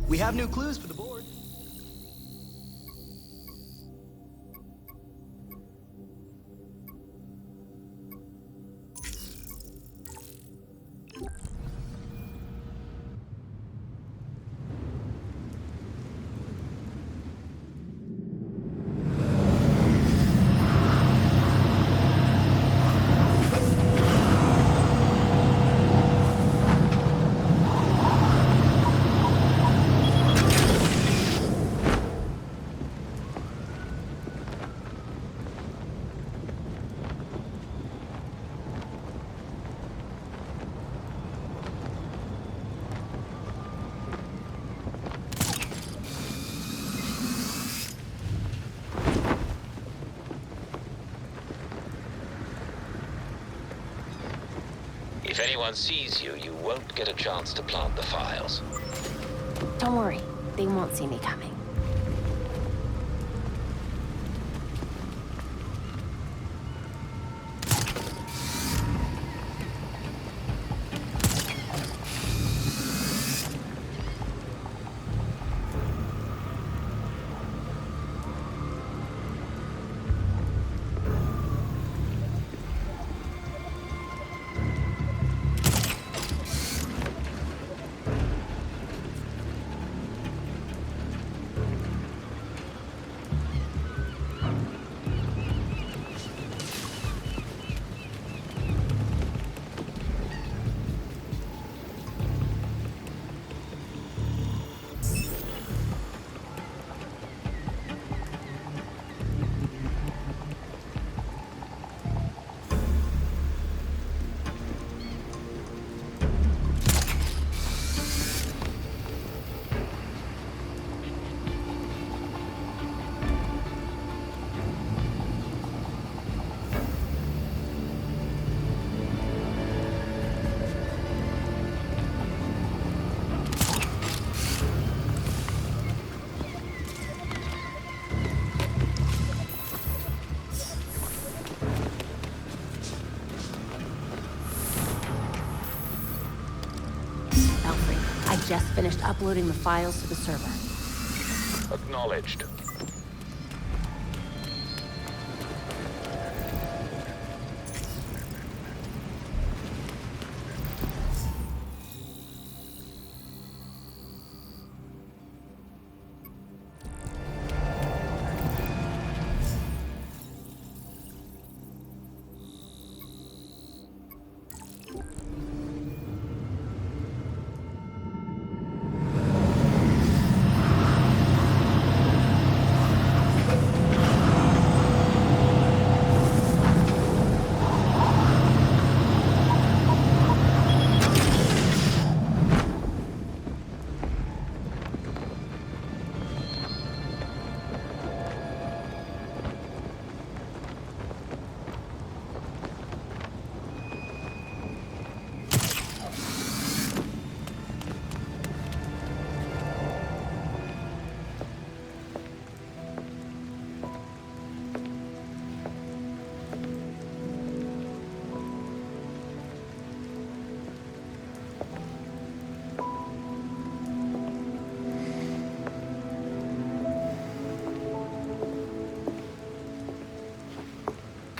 We have new clues for the board. If anyone sees you, you won't get a chance to plant the files. Don't worry, they won't see me coming. I just finished uploading the files to the server. Acknowledged.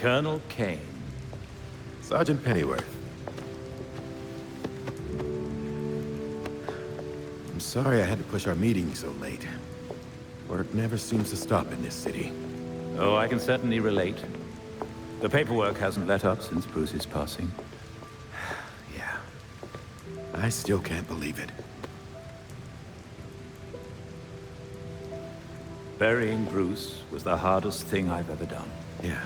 Colonel Kane. Sergeant Pennyworth. I'm sorry I had to push our meeting so late. Work never seems to stop in this city. Oh, I can certainly relate. The paperwork hasn't let up since Bruce's passing. Yeah. I still can't believe it. Burying Bruce was the hardest thing I've ever done. Yeah.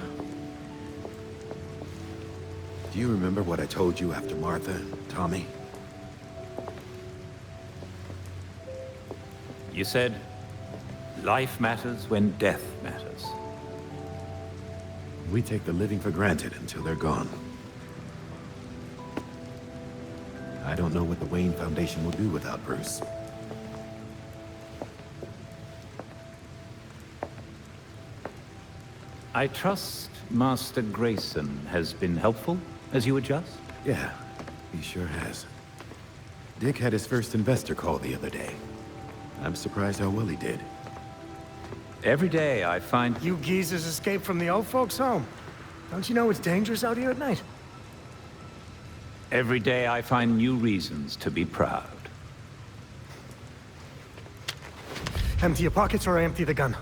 Do you remember what I told you after Martha and Tommy? You said, life matters when death matters. We take the living for granted until they're gone. I don't know what the Wayne Foundation will do without Bruce. I trust Master Grayson has been helpful as you adjust? Yeah, he sure has. Dick had his first investor call the other day. I'm surprised how well he did. Every day I find... You geezers escaped from the old folks' home. Don't you know it's dangerous out here at night? Every day I find new reasons to be proud. Empty your pockets or I empty the gun.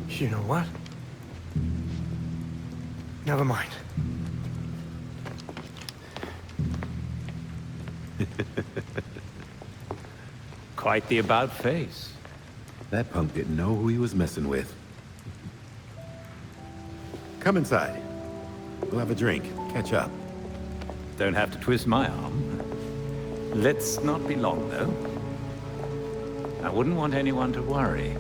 You know what? Never mind. Quite the about-face. That punk didn't know who he was messing with. Come inside. We'll have a drink, catch up. Don't have to twist my arm. Let's not be long, though. I wouldn't want anyone to worry.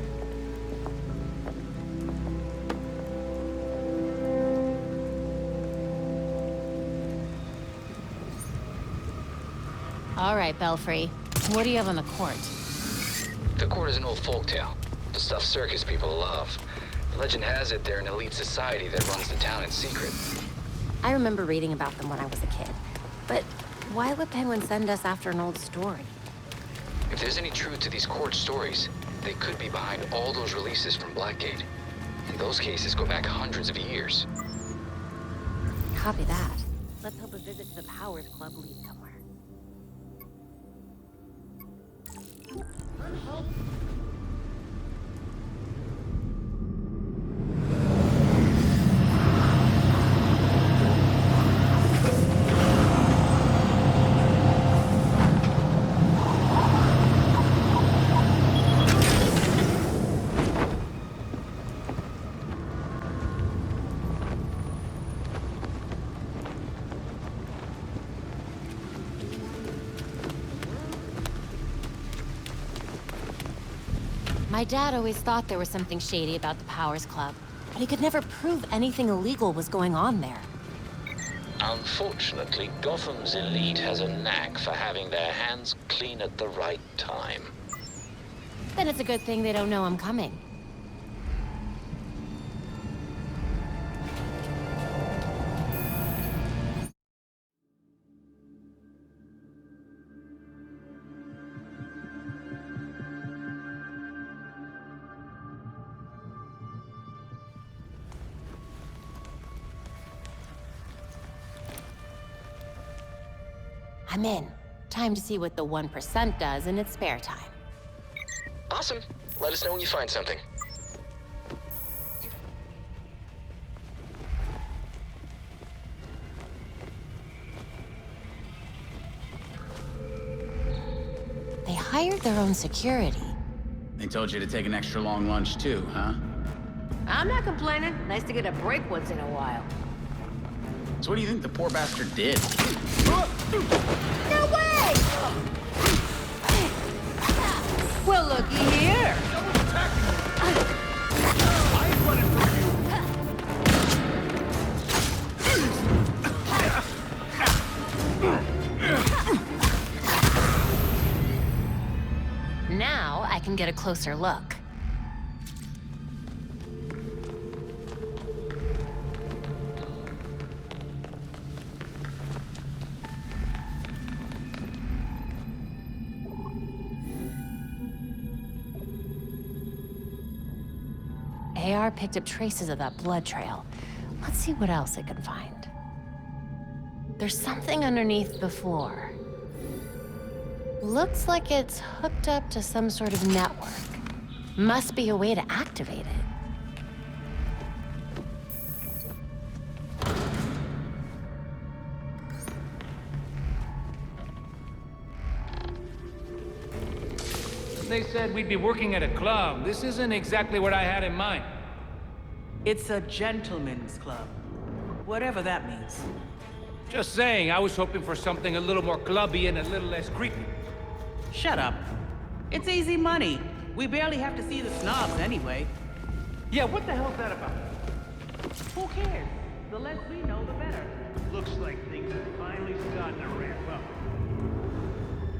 All right, Belfry. What do you have on the court? The court is an old folktale. The stuff circus people love. Legend has it they're an elite society that runs the town in secret. I remember reading about them when I was a kid. But why would Penguin send us after an old story? If there's any truth to these court stories, they could be behind all those releases from Blackgate. And those cases go back hundreds of years. Copy that. Let's hope a visit to the Powers Club leads somewhere. My dad always thought there was something shady about the Powers Club, but he could never prove anything illegal was going on there. Unfortunately, Gotham's elite has a knack for having their hands clean at the right time. Then it's a good thing they don't know I'm coming. I'm in. Time to see what the 1% does in its spare time. Awesome. Let us know when you find something. They hired their own security. They told you to take an extra long lunch too, huh? I'm not complaining. Nice to get a break once in a while. So what do you think the poor bastard did? No way! Well, looky here. Now I can get a closer look. AR picked up traces of that blood trail. Let's see what else it can find. There's something underneath the floor. Looks like it's hooked up to some sort of network. Must be a way to activate it. They said we'd be working at a club. This isn't exactly what I had in mind. It's a gentleman's club. Whatever that means. Just saying, I was hoping for something a little more clubby and a little less creepy. Shut up. It's easy money. We barely have to see the snobs anyway. Yeah, what the hell's that about? Who cares? The less we know, the better. Looks like things have finally started to ramp up.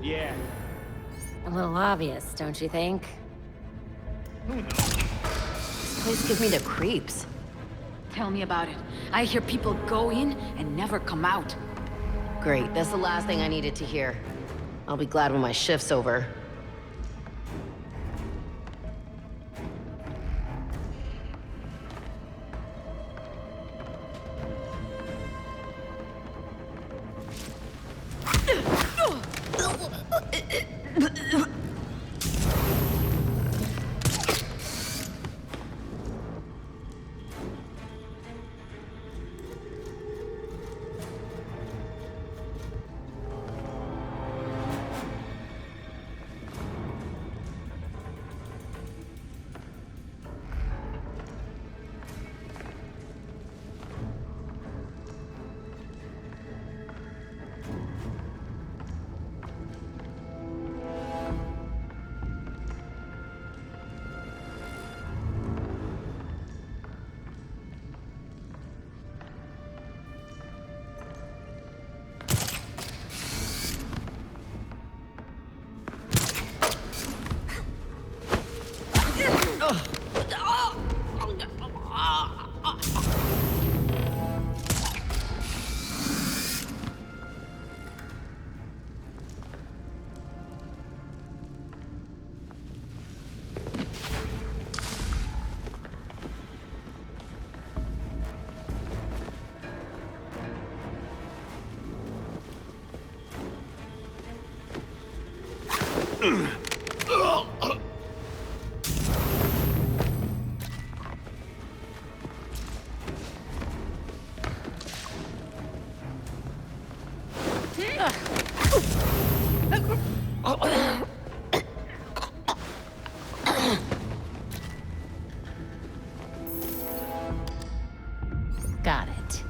Yeah. A little obvious, don't you think? Who knows? This place gives me the creeps. Tell me about it. I hear people go in and never come out. Great, that's the last thing I needed to hear. I'll be glad when my shift's over. Got it.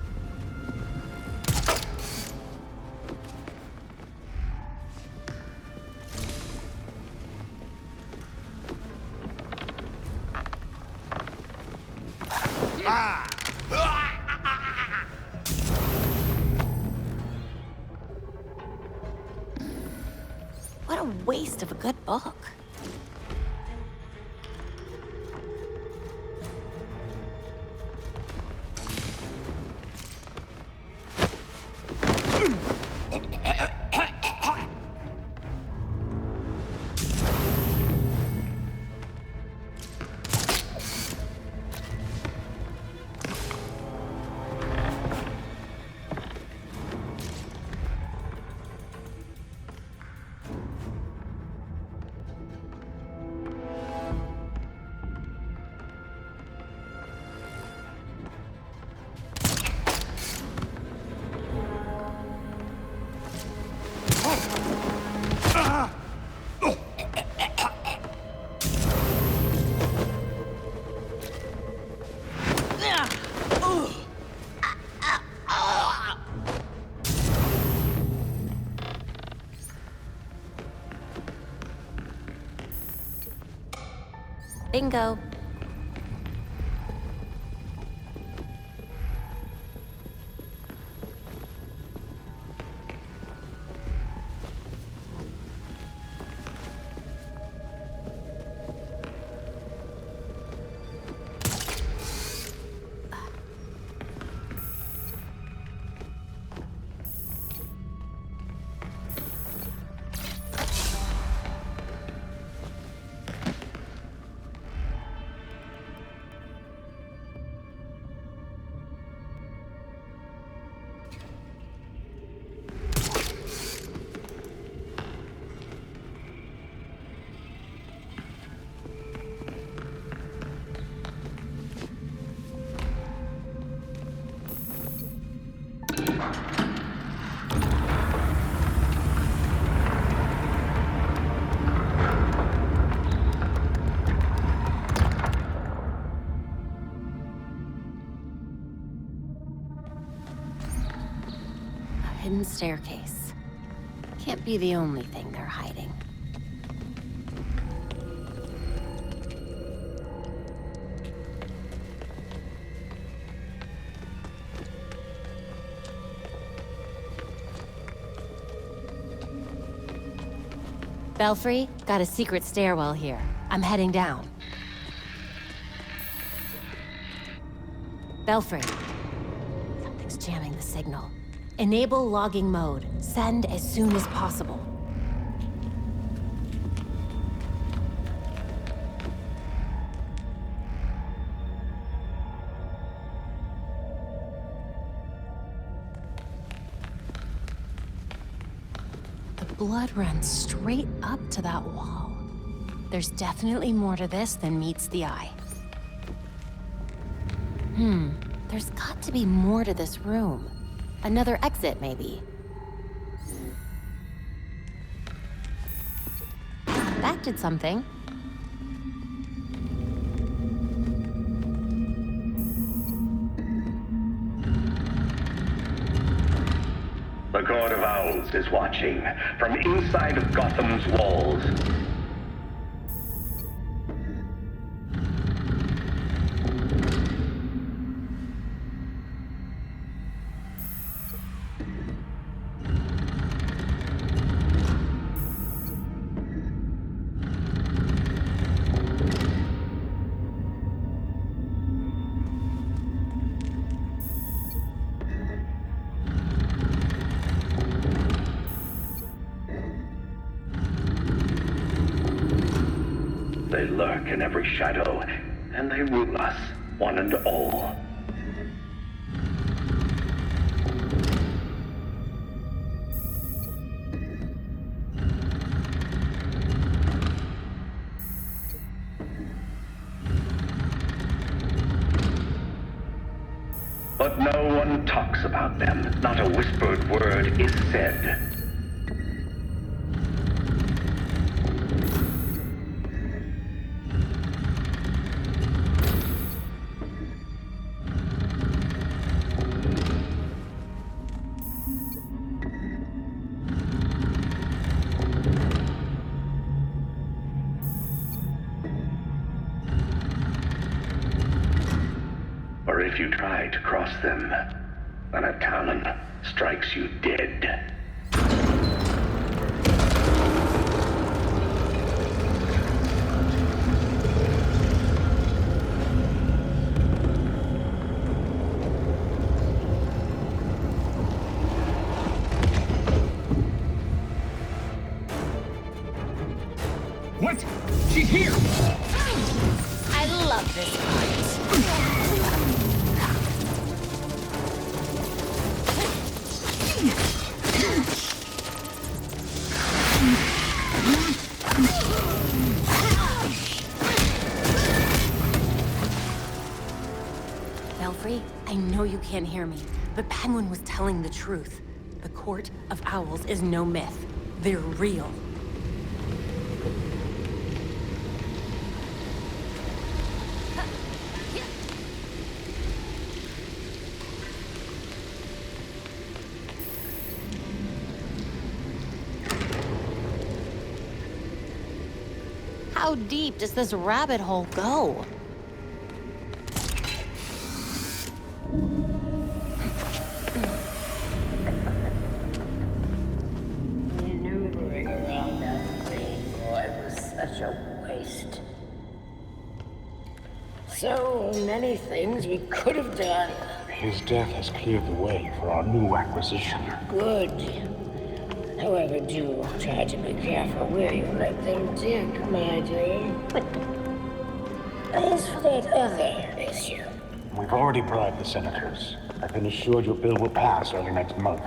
What a waste of a good book. Bingo. Hidden staircase. Can't be the only thing they're hiding. Belfry, got a secret stairwell here. I'm heading down. Belfry. Something's jamming the signal. Enable logging mode. Send as soon as possible. The blood runs straight up to that wall. There's definitely more to this than meets the eye. There's got to be more to this room. Another exit, maybe. That did something. The Court of Owls is watching from inside of Gotham's walls. They lurk in every shadow, and they rule us, one and all. But no one talks about them. Not a whispered word is said. Or if you try to cross them, then a cannon strikes you dead. What? She's here! I love this part. Belfry, I know you can't hear me, but Penguin was telling the truth. The Court of Owls is no myth. They're real. How deep does this rabbit hole go? Maneuvering around that thing was such a waste. So many things we could have done. His death has cleared the way for our new acquisition. Good. However, do try to be careful where you let them dig, my dear. As for that other issue... We've already bribed the senators. I've been assured your bill will pass early next month.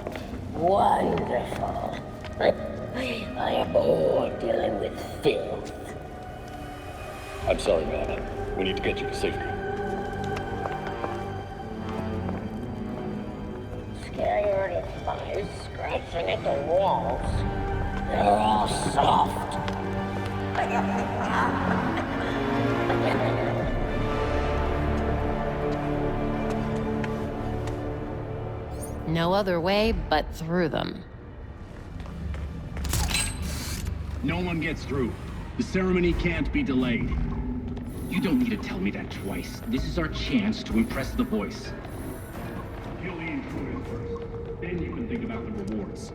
Wonderful. I am bored dealing with filth. I'm sorry, madam. We need to get you to safety. Scared of flies scratching at the walls. They're all soft. No other way but through them. No one gets through. The ceremony can't be delayed. You don't need to tell me that twice. This is our chance to impress the voice. Kill the intruders first. Then you can think about the rewards.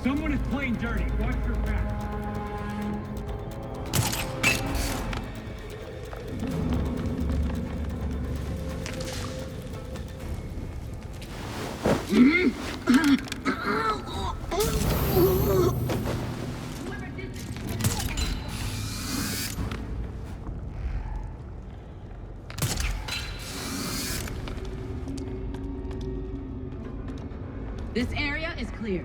Someone is playing dirty. Watch your back. This area is clear.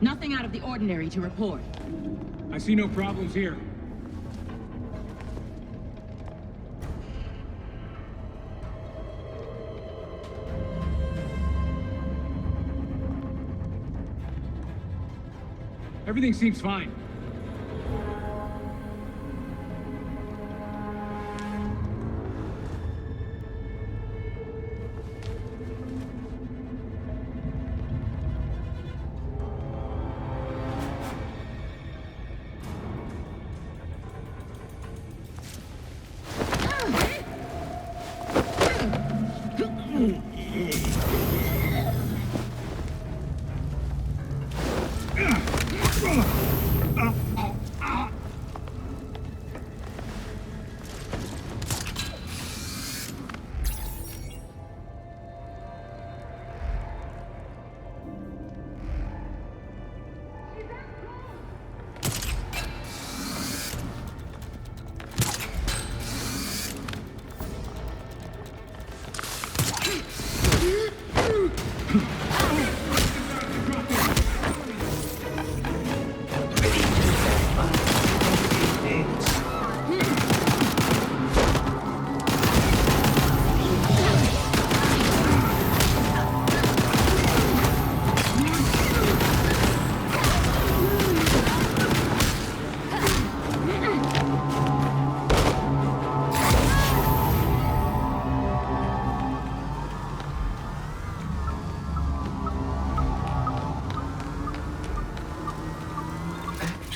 Nothing out of the ordinary to report. I see no problems here. Everything seems fine.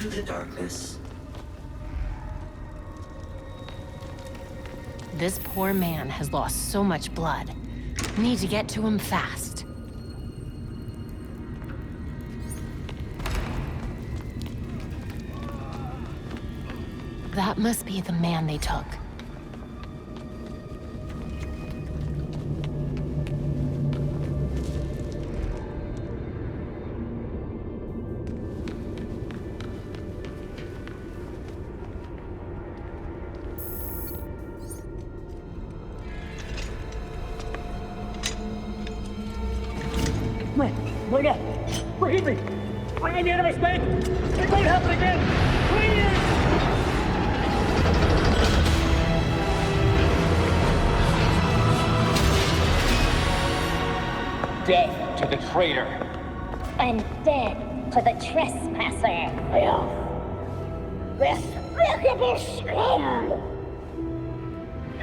The darkness. This poor man has lost so much blood. Need to get to him fast. That must be the man they took. Wait up! Forgive me! I made a mistake! It won't happen again! Please! Death to the traitor! And death to the trespasser! Despicable scum!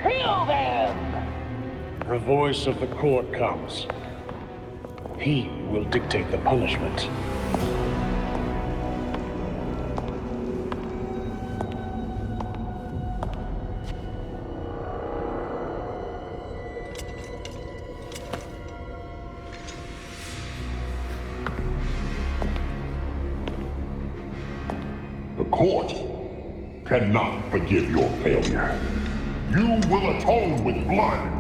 Kill them! The voice of the court comes. He will dictate the punishment. The court cannot forgive your failure. You will atone with blood.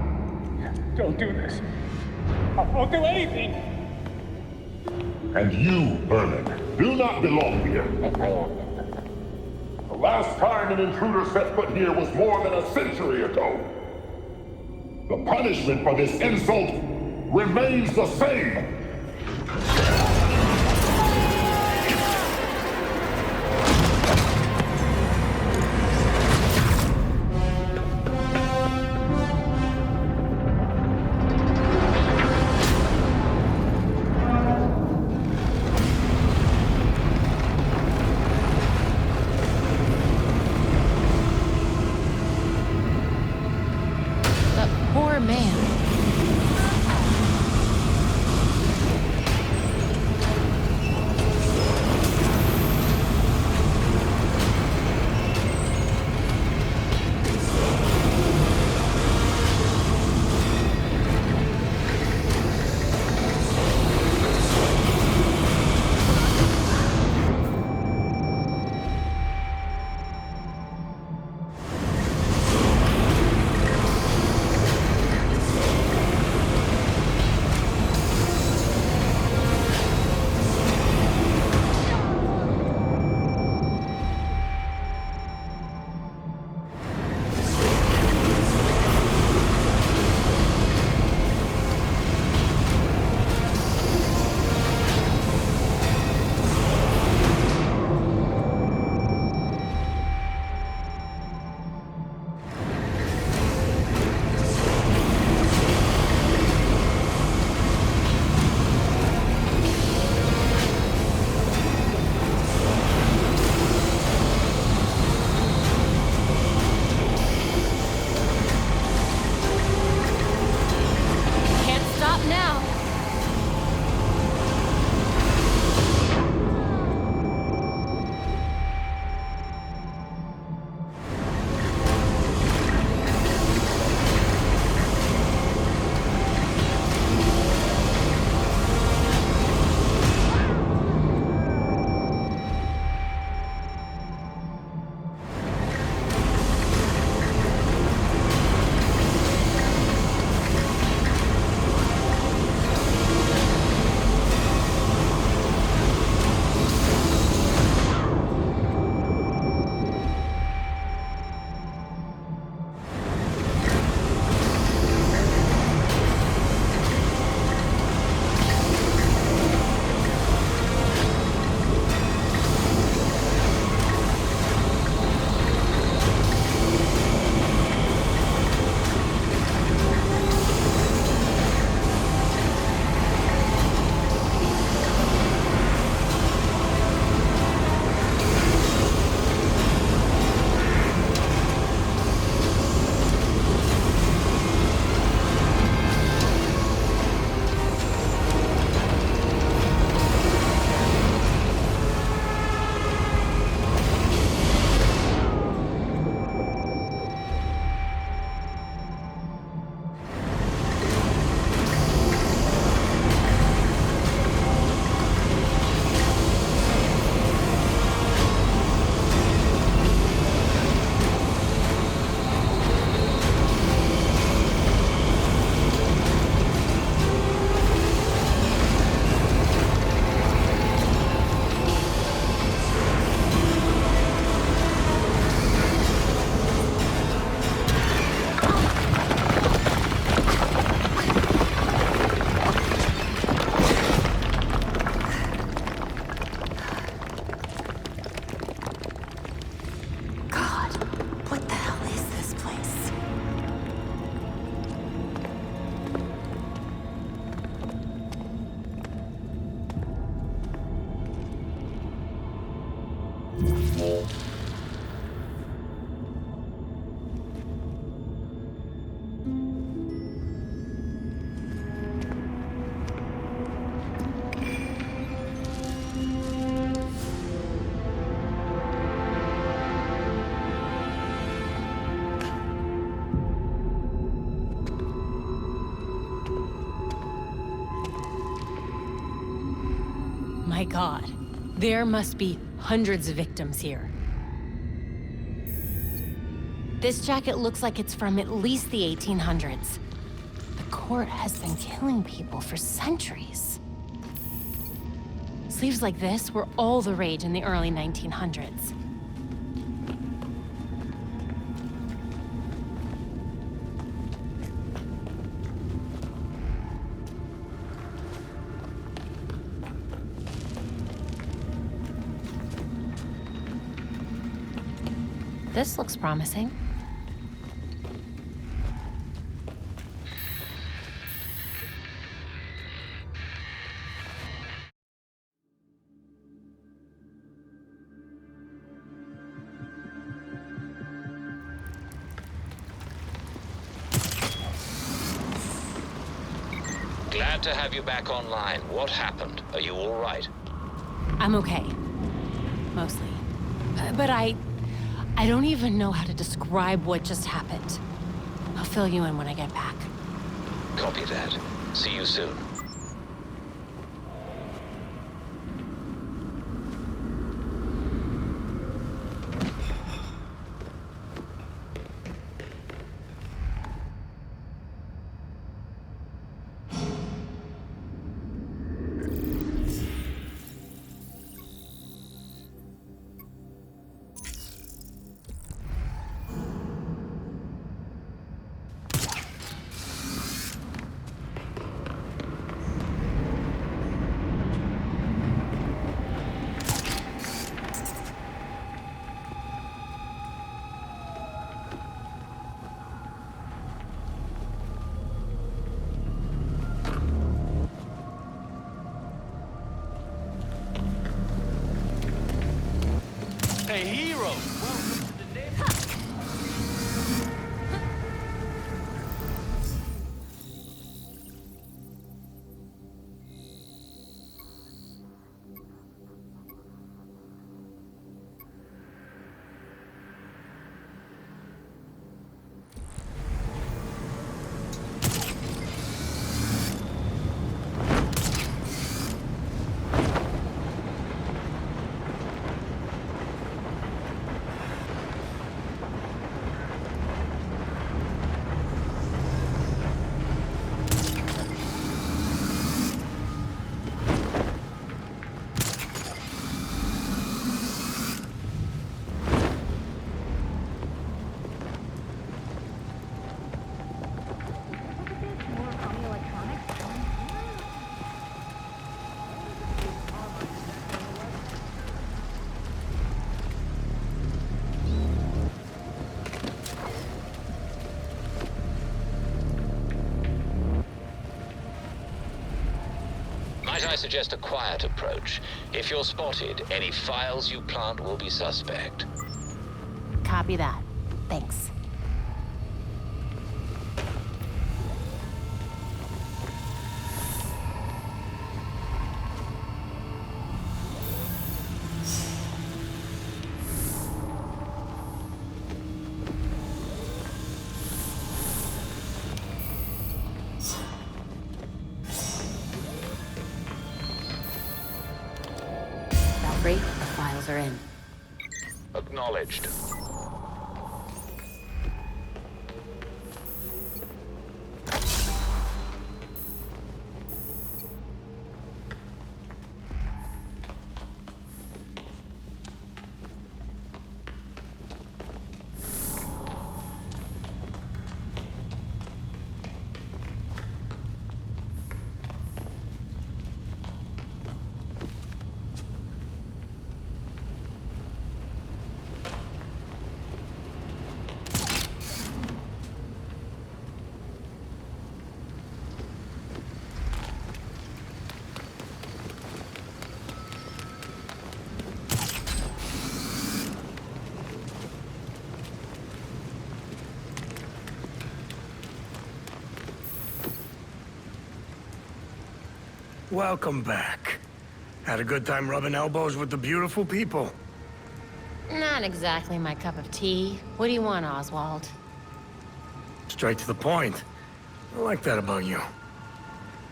Don't do this. I won't do anything! And you, Vernon, do not belong here. The last time an intruder set foot here was more than a century ago. The punishment for this insult remains the same. man. My God, there must be hundreds of victims here. This jacket looks like it's from at least the 1800s. The court has been killing people for centuries. Sleeves like this were all the rage in the early 1900s. This looks promising. Glad to have you back online. What happened? Are you all right? I'm okay. Mostly. But I don't even know how to describe what just happened. I'll fill you in when I get back. Copy that. See you soon. Hey, hero! Welcome to the neighborhood. Might I suggest a quiet approach? If you're spotted, any files you plant will be suspect. Copy that. Thanks. Valkyrie, the files are in. Acknowledged. Welcome back. Had a good time rubbing elbows with the beautiful people. Not exactly my cup of tea. What do you want, Oswald? Straight to the point. I like that about you.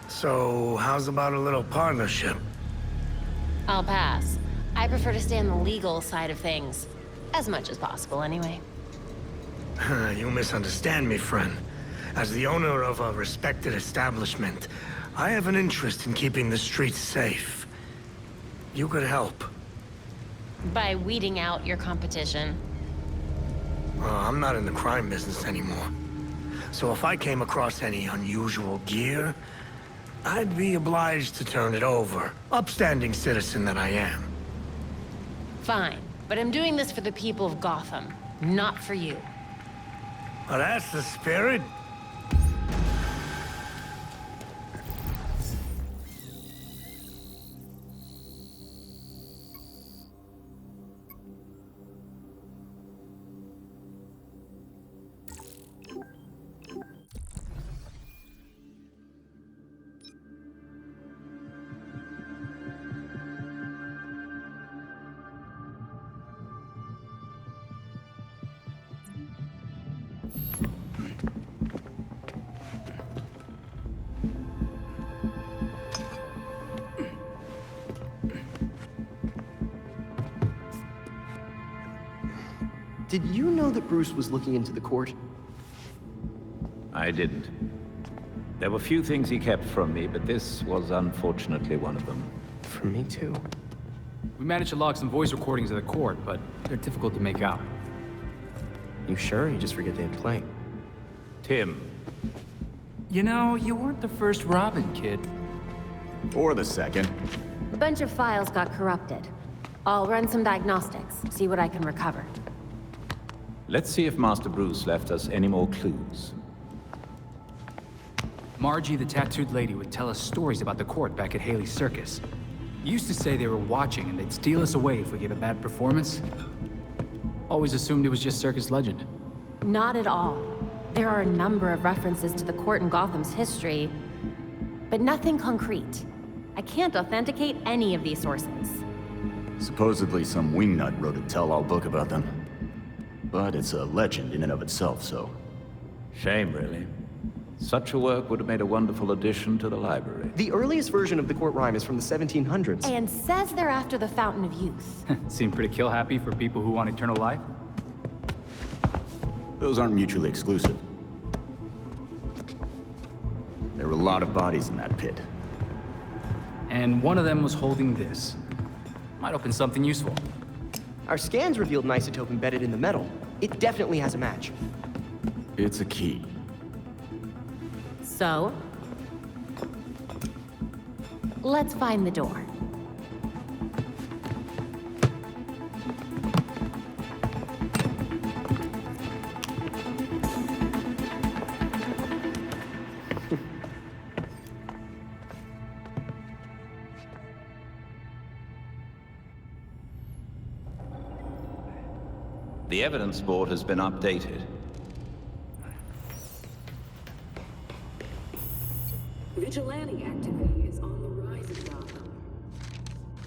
So, how's about a little partnership? I'll pass. I prefer to stay on the legal side of things. As much as possible, anyway. You misunderstand me, friend. As the owner of a respected establishment, I have an interest in keeping the streets safe. You could help. By weeding out your competition. I'm not in the crime business anymore. So if I came across any unusual gear, I'd be obliged to turn it over. Upstanding citizen that I am. Fine, but I'm doing this for the people of Gotham, not for you. Well, that's the spirit. Did you know that Bruce was looking into the court? I didn't. There were few things he kept from me, but this was unfortunately one of them. From me too. We managed to log some voice recordings of the court, but they're difficult to make out. You sure? You just forget they had playing. Tim. You know, you weren't the first Robin, kid. Or the second. A bunch of files got corrupted. I'll run some diagnostics, see what I can recover. Let's see if Master Bruce left us any more clues. Margie, the tattooed lady, would tell us stories about the court back at Haley's Circus. Used to say they were watching and they'd steal us away if we gave a bad performance. Always assumed it was just circus legend. Not at all. There are a number of references to the court in Gotham's history, but nothing concrete. I can't authenticate any of these sources. Supposedly some wingnut wrote a tell-all book about them. But it's a legend in and of itself, so... Shame, really. Such a work would have made a wonderful addition to the library. The earliest version of the court rhyme is from the 1700s. And says they're after the Fountain of Youth. Seem pretty kill-happy for people who want eternal life? Those aren't mutually exclusive. There were a lot of bodies in that pit. And one of them was holding this. Might open something useful. Our scans revealed an isotope embedded in the metal. It definitely has a match. It's a key. So? Let's find the door. The evidence board has been updated. Vigilante activity is on the rise in Gotham.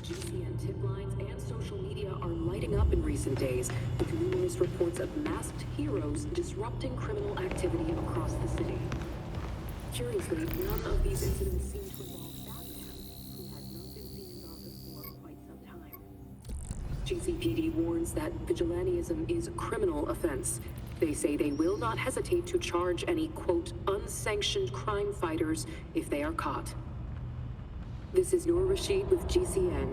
GCN tip lines and social media are lighting up in recent days with numerous reports of masked heroes disrupting criminal activity across the city. Curiously, none of these incidents seem to involve Batman, who has not been seen in Gotham for quite some time. GCPD warns that vigilantism is a criminal offense. They say they will not hesitate to charge any, quote, unsanctioned crime fighters if they are caught. This is Noor Rashid with GCN.